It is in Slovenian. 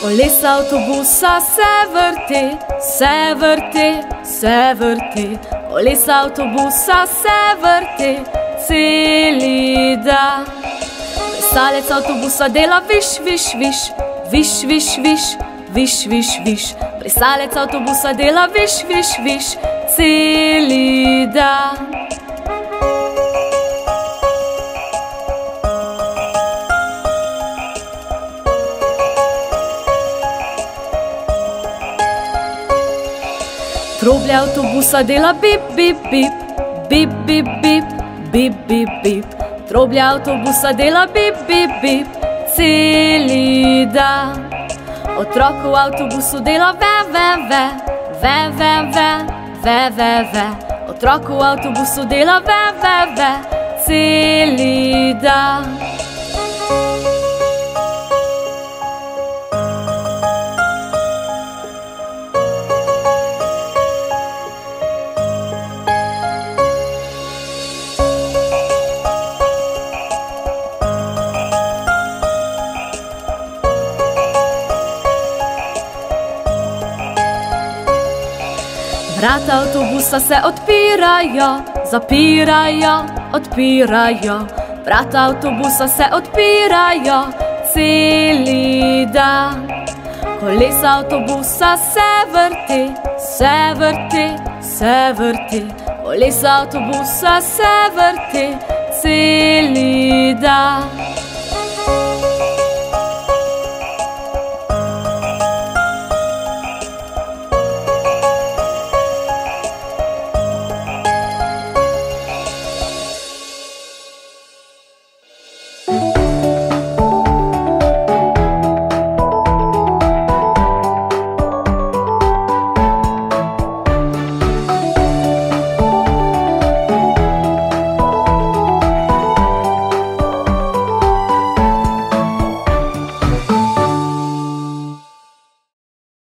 Kolesa avtobusa se vrti, se vrti, se vrti. Kolesa avtobusa se vrti celi dan. Plesalec avtobusa dela viš, viš, viš, viš, viš, viš, viš, viš, viš. Plesalec avtobusa dela viš, viš, viš celi dan. Troblja avtobusa dela bip, bip, bip, bip, bip, bip, bip, bip, bip. Troblja avtobusa dela bip, bip, bip celi dan. Otrok v avtobusu dela ve, ve, ve, ve, ve, ve, ve, ve, ve. Otrok v avtobusu dela ve, ve, ve celi dan. Vrata avtobusa se odpirajo, zapirajo, odpirajo. Vrata avtobusa se odpirajo celi dan. Kolesa avtobusa se vrti, se vrti, se vrti. Kolesa avtobusa se vrti celi dan.